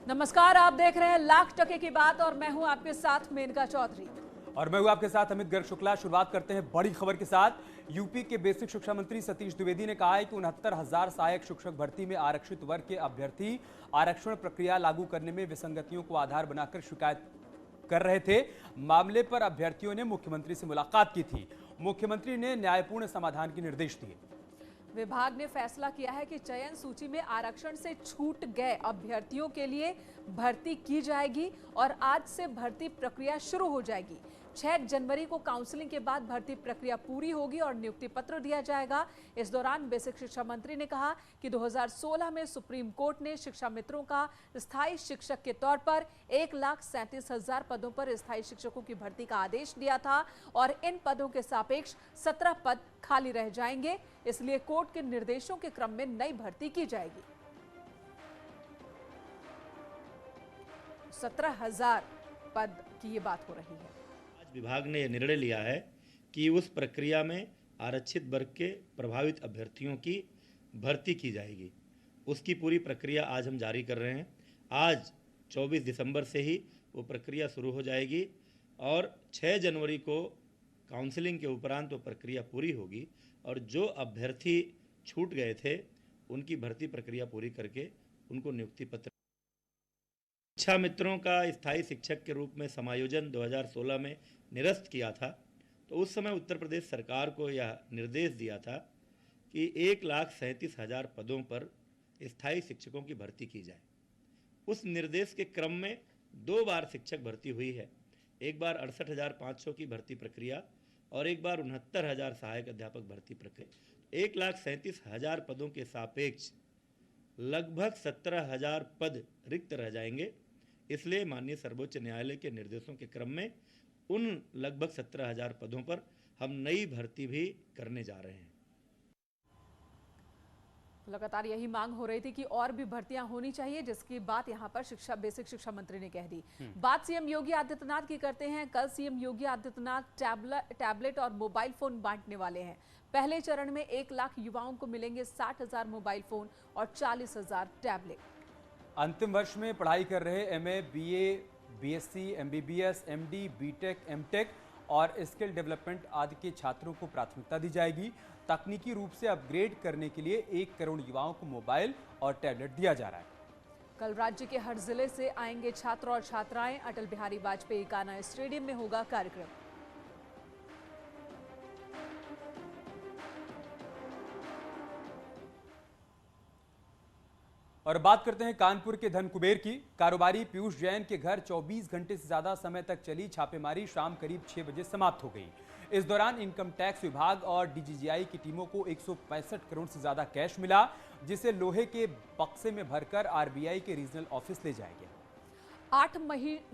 नमस्कार, आप देख रहे हैं लाख टके की बात और मैं हूं आपके साथ मेनका चौधरी। और मैं हूं आपके साथ अमित गर्ग शुक्ला। शुरुआत करते हैं बड़ी खबर के साथ। यूपी के बेसिक शिक्षा मंत्री सतीश द्विवेदी ने कहा है कि 69,000 सहायक शिक्षक भर्ती में आरक्षित वर्ग के अभ्यर्थी आरक्षण प्रक्रिया लागू करने में विसंगतियों को आधार बनाकर शिकायत कर रहे थे। मामले पर अभ्यर्थियों ने मुख्यमंत्री से मुलाकात की थी। मुख्यमंत्री ने न्यायपूर्ण समाधान के निर्देश दिए। विभाग ने फैसला किया है कि चयन सूची में आरक्षण से छूट गए अभ्यर्थियों के लिए भर्ती की जाएगी और आज से भर्ती प्रक्रिया शुरू हो जाएगी। 6 जनवरी को काउंसलिंग के बाद भर्ती प्रक्रिया पूरी होगी और नियुक्ति पत्र दिया जाएगा। इस दौरान बेसिक शिक्षा मंत्री ने कहा कि 2016 में सुप्रीम कोर्ट ने शिक्षा मित्रों का स्थायी शिक्षक के तौर पर 1,37,000 पदों पर स्थायी शिक्षकों की भर्ती का आदेश दिया था और इन पदों के सापेक्ष 17 पद खाली रह जाएंगे, इसलिए कोर्ट के निर्देशों के क्रम में नई भर्ती की जाएगी। 17,000 पद की ये बात हो रही है। विभाग ने यह निर्णय लिया है कि उस प्रक्रिया में आरक्षित वर्ग के प्रभावित अभ्यर्थियों की भर्ती की जाएगी। उसकी पूरी प्रक्रिया आज हम जारी कर रहे हैं। आज 24 दिसंबर से ही वो प्रक्रिया शुरू हो जाएगी और 6 जनवरी को काउंसलिंग के उपरांत वो प्रक्रिया पूरी होगी और जो अभ्यर्थी छूट गए थे उनकी भर्ती प्रक्रिया पूरी करके उनको नियुक्ति पत्र। शिक्षा मित्रों का स्थायी शिक्षक के रूप में समायोजन 2016 में निरस्त किया था, तो उस समय उत्तर प्रदेश सरकार को यह निर्देश दिया था कि 1,37,000 पदों पर स्थायी शिक्षकों की भर्ती की जाए। उस निर्देश के क्रम में 2 बार शिक्षक भर्ती हुई है। एक बार 68,500 की भर्ती प्रक्रिया और एक बार 69,000 सहायक अध्यापक भर्ती प्रक्रिया। 1,37,000 पदों के सापेक्ष लगभग 17,000 पद रिक्त रह जाएंगे। इसलिए माननीय सर्वोच्च न्यायालय के निर्देशों के क्रम में उन लगभग 17,000 पदों पर हम नई भर्ती भी करने जा रहे हैं। लगातार यही मांग हो रही थी कि और भी भर्तियां होनी चाहिए, जिसकी बात यहां पर बेसिक शिक्षा मंत्री ने कह दी। बात सीएम योगी आदित्यनाथ की करते हैं। कल सीएम योगी आदित्यनाथ टैबलेट और मोबाइल फोन बांटने वाले हैं। पहले चरण में 1 लाख युवाओं को मिलेंगे 60,000 मोबाइल फोन और 40,000 टैबलेट। अंतिम वर्ष में पढ़ाई कर रहे MA, BA, BSc, MBBS, MD, BTech, MTech और स्किल डेवलपमेंट आदि के छात्रों को प्राथमिकता दी जाएगी। तकनीकी रूप से अपग्रेड करने के लिए 1 करोड़ युवाओं को मोबाइल और टैबलेट दिया जा रहा है। कल राज्य के हर जिले से आएंगे छात्र और छात्राएं। अटल बिहारी वाजपेयी कान्हा स्टेडियम में होगा कार्यक्रम। और बात करते हैं कानपुर के धन कुबेर की। कारोबारी पीयूष जैन के घर 24 घंटे से ज्यादा समय तक चली छापेमारी शाम करीब 6 बजे समाप्त हो गई। इस दौरान इनकम टैक्स विभाग और डीजीजीआई की टीमों को 165 करोड़ से ज्यादा कैश मिला, जिसे लोहे के बक्से में भरकर आरबीआई के रीजनल ऑफिस ले जाया गया। 8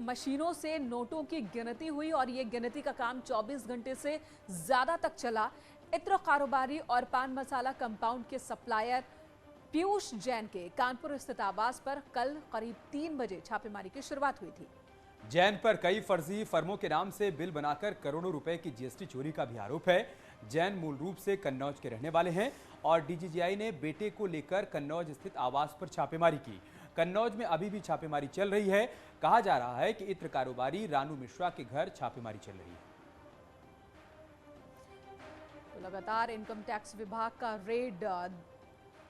मशीनों से नोटों की गिनती हुई और ये गिनती का काम 24 घंटे से ज्यादा तक चला। इत्र कारोबारी और पान मसाला कंपाउंड के सप्लायर पीयूष जैन के कानपुर स्थित आवास पर कल करीब 3 बजे छापेमारी की शुरुआत हुई थी। जैन पर कई फर्जी फर्मों के नाम से बिल बनाकर करोड़ों रुपए की जीएसटी चोरी का भी आरोप है। जैन मूल रूप से कन्नौज के रहने वाले हैं और डीजीजीआई ने बेटे को लेकर कन्नौज स्थित आवास पर छापेमारी की। कन्नौज में अभी भी छापेमारी चल रही है। कहा जा रहा है कि इत्र कारोबारी रानू मिश्रा के घर छापेमारी चल रही है। तो लगातार इनकम टैक्स विभाग का रेड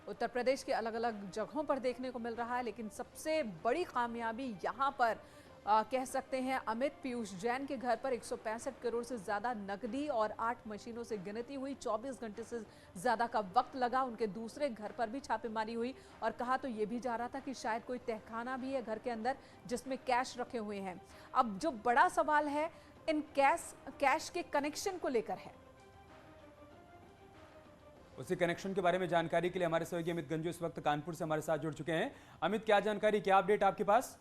उत्तर प्रदेश के अलग अलग जगहों पर देखने को मिल रहा है, लेकिन सबसे बड़ी कामयाबी यहां पर कह सकते हैं अमित, पीयूष जैन के घर पर 165 करोड़ से ज्यादा नकदी और 8 मशीनों से गिनती हुई। 24 घंटे से ज्यादा का वक्त लगा। उनके दूसरे घर पर भी छापेमारी हुई और कहा तो ये भी जा रहा था कि शायद कोई तहखाना भी है घर के अंदर जिसमें कैश रखे हुए हैं। अब जो बड़ा सवाल है इन कैश के कनेक्शन को लेकर है। उसी कनेक्शन के बारे में जानकारी के लिए हमारे सहयोगी अमित गंजू इस वक्त कानपुर से हमारे साथ जुड़ चुके हैं। अमित, क्या जानकारी, क्या अपडेट आपके पास?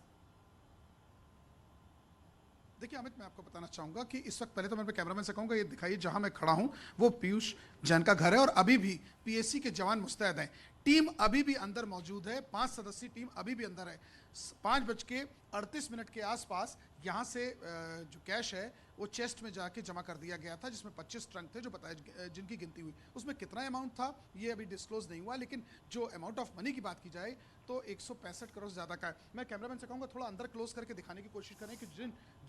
देखिए अमित, मैं आपको बताना चाहूंगा कि इस वक्त पहले तो मैं अपने कैमरामैन से कहूंगा ये दिखाइए जहां मैं खड़ा हूं वो पीयूष जैन का घर है और अभी भी पीएससी के जवान मुस्तैद हैं। टीम अभी भी अंदर मौजूद है। 5 सदस्यीय टीम अभी भी अंदर है। 5:38 के आसपास यहाँ से जो कैश है वो चेस्ट में जाके जमा कर दिया गया था, जिसमें 25 ट्रंक थे जो बताया, जिनकी गिनती हुई। उसमें कितना अमाउंट था ये अभी डिस्क्लोज नहीं हुआ, लेकिन जो अमाउंट ऑफ मनी की बात की जाए तो 165 करोड़ से ज़्यादा का है। मैं कैमरामैन से कहूँगा थोड़ा अंदर क्लोज करके दिखाने की कोशिश करें कि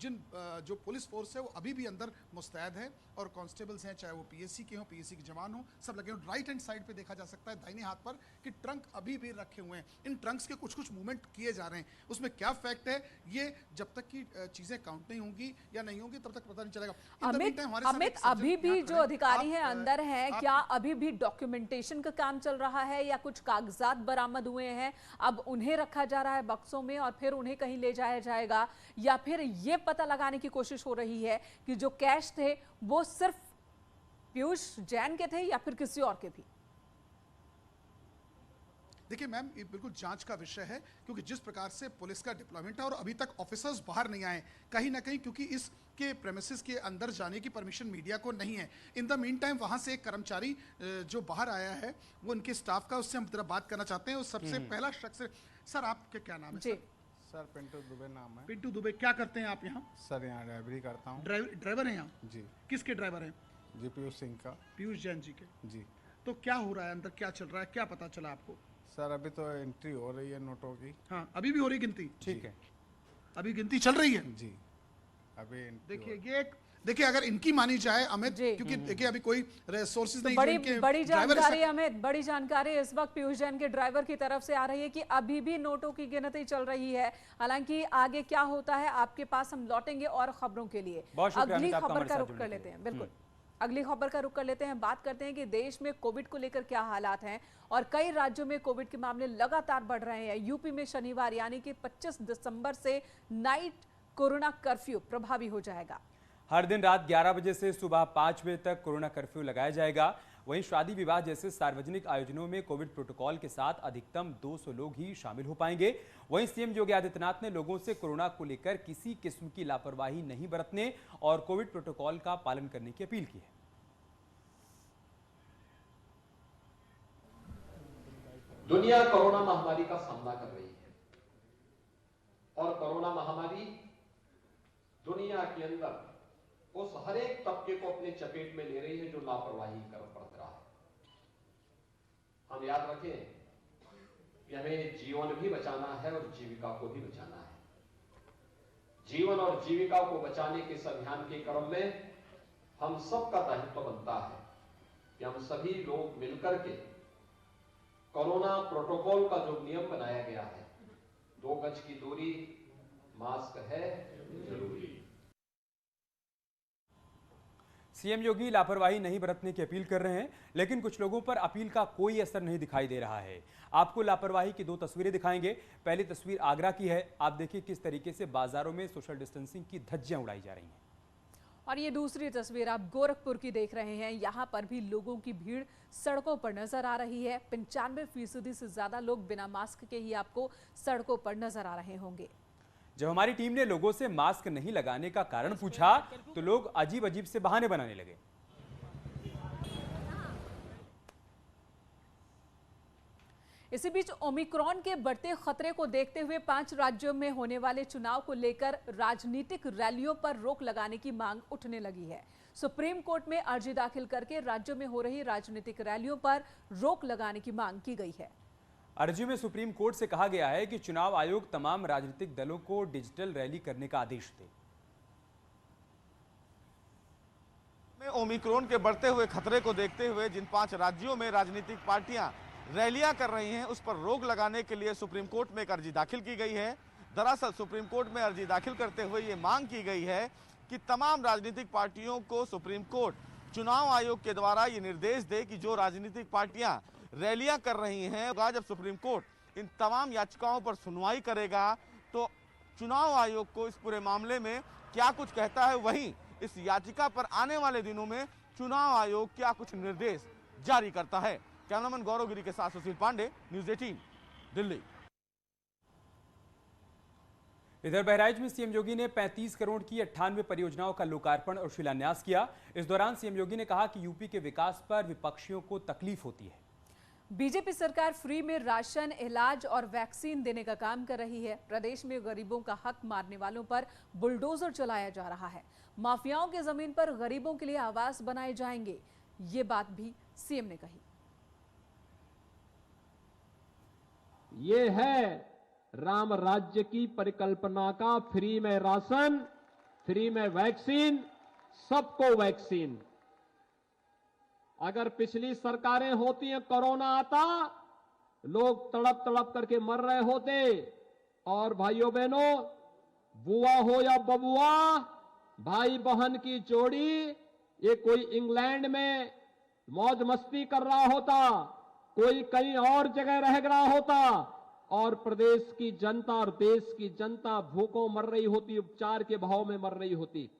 जिन जो पुलिस फोर्स है वो अभी भी अंदर मुस्तैद है, और कांस्टेबल्स हैं, चाहे वो पीएससी के हों, पीएससी के जवान हों, सब लगे हों। राइट हैंड साइड पे देखा जा सकता है दाहिने हाथ पर कि ट्रंक अभी भी रखे हुए हैं। इन ट्रंक्स के कुछ कुछ मूवमेंट किए जा रहे हैं। उसमें क्या फैक्ट है ये जब तक की चीजें काउंट नहीं होंगी या नहीं होंगी तब तक पता नहीं चलेगा। अमित अभी भी जो अधिकारी हैं अंदर हैं, क्या अभी भी डॉक्यूमेंटेशन का काम चल रहा है या कुछ कागजात बरामद हुए हैं? अब उन्हें रखा जा रहा है बक्सों में और फिर उन्हें कहीं ले जाया जाएगा, या फिर ये पता लगाने की कोशिश हो रही है कि जो कैश थे वो सिर्फ पीयूष जैन के थे या फिर किसी और के भी? देखिए मैम, ये बिल्कुल जांच का विषय है, क्योंकि जिस प्रकार से पुलिस का डिप्लॉयमेंट है और अभी तक ऑफिसर्स बाहर नहीं आए कहीं ना कहीं, क्योंकि इसके प्रेमिसेस के अंदर जाने की परमिशन मीडिया को नहीं है। इन द मीन टाइम वहां से एक कर्मचारी जो बाहर आया है वो उनके स्टाफ का, उससे हम जरा बात करना चाहते हैं। उस सबसे पहला शख्स, सर आपके क्या नाम है? जी सर पिंटू दुबे नाम है। पिंटू दुबे, क्या करते हैं आप यहाँ? सर यहाँ ड्राइवरी करता हूँ। ड्राइवर हैं यहाँ? जी। किसके ड्राइवर हैं? जी पीयूष सिंह का। पीयूष जैन जी के। जी। तो क्या हो रहा है अंदर, क्या चल रहा है, क्या पता चला आपको? सर अभी तो एंट्री हो रही है नोटों की। हाँ, अभी भी हो रही गिनती? ठीक है, अभी गिनती चल रही है। जी अभी देखिए अगर इनकी मानी जाए अमित, क्योंकि देखिए अभी कोई रिसोर्सेज नहीं, बड़ी जानकारी अमित, बड़ी जानकारी इस वक्त पीयूष जैन के ड्राइवर की तरफ से आ रही है कि अभी भी नोटों की गिनती चल रही है। हालांकि आगे क्या होता है आपके पास हम लौटेंगे और खबरों के लिए। अगली खबर का रुख कर लेते हैं। बिल्कुल, अगली खबर का रुख कर लेते हैं। बात करते हैं कि देश में कोविड को लेकर क्या हालात हैं, और कई राज्यों में कोविड के मामले लगातार बढ़ रहे हैं। यूपी में शनिवार यानी कि 25 दिसंबर से नाइट कोरोना कर्फ्यू प्रभावी हो जाएगा। हर दिन रात 11 बजे से सुबह 5 बजे तक कोरोना कर्फ्यू लगाया जाएगा। वहीं शादी विवाह जैसे सार्वजनिक आयोजनों में कोविड प्रोटोकॉल के साथ अधिकतम 200 लोग ही शामिल हो पाएंगे। वहीं सीएम योगी आदित्यनाथ ने लोगों से कोरोना को लेकर किसी किस्म की लापरवाही नहीं बरतने और कोविड प्रोटोकॉल का पालन करने की अपील की है। दुनिया कोरोना महामारी का सामना कर रही है, और कोरोना महामारी दुनिया के अंदर उस हर एक तबके को अपने चपेट में ले रही है जो लापरवाही कर बरत रहा है। हम याद रखें कि हमें जीवन भी बचाना है और जीविका को भी बचाना है। जीवन और जीविका को बचाने के इस अभियान के क्रम में हम सबका दायित्व बनता है कि हम सभी लोग मिलकर के कोरोना प्रोटोकॉल का जो नियम बनाया गया है, 2 गज की दूरी, मास्क है जरूरी। सीएम योगी लापरवाही नहीं बरतने की अपील कर रहे हैं, लेकिन कुछ लोगों पर अपील का कोई असर नहीं दिखाई दे रहा है। आपको लापरवाही की 2 तस्वीरें दिखाएंगे। पहली तस्वीर आगरा की है। आप देखिए किस तरीके से बाजारों में सोशल डिस्टेंसिंग की धज्जियां उड़ाई जा रही हैं। और ये दूसरी तस्वीर आप गोरखपुर की देख रहे हैं। यहाँ पर भी लोगों की भीड़ सड़कों पर नजर आ रही है। 95% से ज्यादा लोग बिना मास्क के ही आपको सड़कों पर नजर आ रहे होंगे। जब हमारी टीम ने लोगों से मास्क नहीं लगाने का कारण पूछा तो लोग अजीब अजीब से बहाने बनाने लगे। इसी बीच ओमिक्रॉन के बढ़ते खतरे को देखते हुए 5 राज्यों में होने वाले चुनाव को लेकर राजनीतिक रैलियों पर रोक लगाने की मांग उठने लगी है। सुप्रीम कोर्ट में अर्जी दाखिल करके राज्यों में हो रही राजनीतिक रैलियों पर रोक लगाने की मांग की गई है। अर्जी में सुप्रीम कोर्ट से कहा गया है कि चुनाव आयोग तमाम राजनीतिक दलों को डिजिटल रैली करने का आदेश दे। ओमिक्रॉन के बढ़ते हुए खतरे को देखते हुए जिन 5 राज्यों में राजनीतिक पार्टियां रैलियां कर रही हैं, उस पर रोक लगाने के लिए सुप्रीम कोर्ट में एक अर्जी दाखिल की गई है। दरअसल सुप्रीम कोर्ट में अर्जी दाखिल करते हुए ये मांग की गई है कि तमाम राजनीतिक पार्टियों को सुप्रीम कोर्ट चुनाव आयोग के द्वारा ये निर्देश दे कि जो राजनीतिक पार्टियां रैलियां कर रही हैं, जब सुप्रीम कोर्ट इन तमाम याचिकाओं पर सुनवाई करेगा तो चुनाव आयोग को इस पूरे मामले में क्या कुछ कहता है, वहीं इस याचिका पर आने वाले दिनों में चुनाव आयोग क्या कुछ निर्देश जारी करता है। कैमरामैन गौरव गिरी के साथ सुशील पांडे, न्यूज़ 18 दिल्ली। इधर बहराइच में सीएम योगी ने 35 करोड़ की 98 परियोजनाओं का लोकार्पण और शिलान्यास किया। इस दौरान सीएम योगी ने कहा कि यूपी के विकास पर विपक्षियों को तकलीफ होती है। बीजेपी सरकार फ्री में राशन, इलाज और वैक्सीन देने का काम कर रही है। प्रदेश में गरीबों का हक मारने वालों पर बुलडोजर चलाया जा रहा है। माफियाओं की जमीन पर गरीबों के लिए आवास बनाए जाएंगे, ये बात भी सीएम ने कही। ये है राम राज्य की परिकल्पना का फ्री में राशन, फ्री में वैक्सीन, सबको वैक्सीन। अगर पिछली सरकारें होती हैं, कोरोना आता, लोग तड़प तड़प करके मर रहे होते। और भाइयों बहनों, बुआ हो या बबुआ, भाई बहन की जोड़ी, ये कोई इंग्लैंड में मौज मस्ती कर रहा होता, कोई कहीं और जगह रह रहा होता, और प्रदेश की जनता और देश की जनता भूखों मर रही होती, उपचार के भाव में मर रही होती।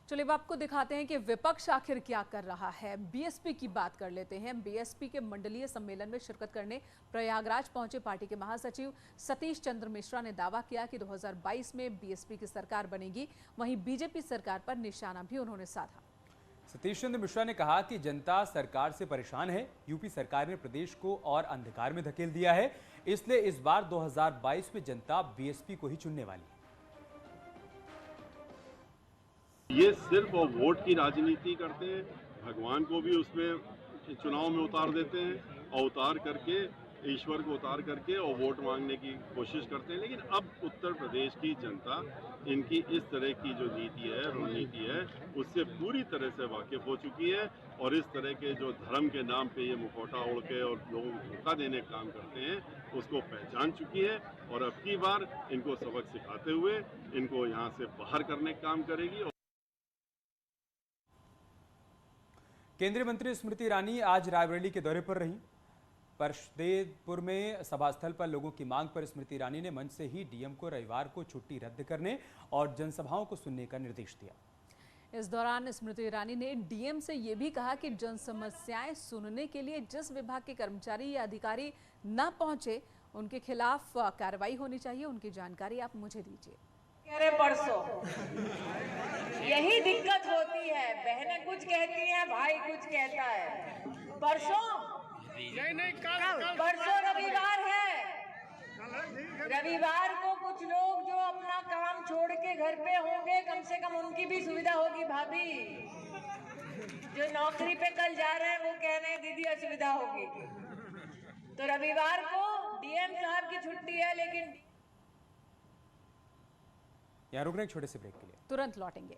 चलिए अब आपको दिखाते हैं कि विपक्ष आखिर क्या कर रहा है। बीएसपी की बात कर लेते हैं। बीएसपी के मंडलीय सम्मेलन में शिरकत करने प्रयागराज पहुंचे पार्टी के महासचिव सतीश चंद्र मिश्रा ने दावा किया कि 2022 में बीएसपी की सरकार बनेगी। वहीं बीजेपी सरकार पर निशाना भी उन्होंने साधा। सतीश चंद्र मिश्रा ने कहा कि जनता सरकार से परेशान है। यूपी सरकार ने प्रदेश को और अंधकार में धकेल दिया है, इसलिए इस बार 2022 में जनता बीएसपी को ही चुनने वाली है। ये सिर्फ वोट की राजनीति करते हैं, भगवान को भी उसमें चुनाव में उतार देते हैं और उतार करके ईश्वर को उतार करके और वोट मांगने की कोशिश करते हैं। लेकिन अब उत्तर प्रदेश की जनता इनकी इस तरह की जो नीति है, रणनीति है, उससे पूरी तरह से वाकिफ हो चुकी है और इस तरह के जो धर्म के नाम पे ये मुखौटा ओढ़ के और लोगों को धोखा देने का काम करते हैं, उसको पहचान चुकी है और अब की बार इनको सबक सिखाते हुए इनको यहाँ से बाहर करने का काम करेगी। केंद्रीय मंत्री स्मृति ईरानी आज रायबरेली के दौरे पर रहीं। परशदेपुर में सभा स्थल पर लोगों की मांग पर स्मृति ईरानी ने मंच से ही डीएम को रविवार को छुट्टी रद्द करने और जनसभाओं को सुनने का निर्देश दिया। इस दौरान स्मृति ईरानी ने डीएम से यह भी कहा कि जन समस्याएं सुनने के लिए जिस विभाग के कर्मचारी या अधिकारी न पहुंचे, उनके खिलाफ कार्रवाई होनी चाहिए। उनकी जानकारी आप मुझे दीजिए। अरे परसों यही दिक्कत होती है, बहनें कुछ कहती हैं, भाई कुछ कहता है। परसों रविवार है, रविवार को कुछ लोग जो अपना काम छोड़ के घर पे होंगे, कम से कम उनकी भी सुविधा होगी। भाभी जो नौकरी पे कल जा रहे हैं वो कह रहे हैं दीदी असुविधा होगी। तो रविवार को डीएम साहब की छुट्टी है, लेकिन यहाँ रुक रहे हैं छोटे से ब्रेक के लिए, तुरंत लौटेंगे।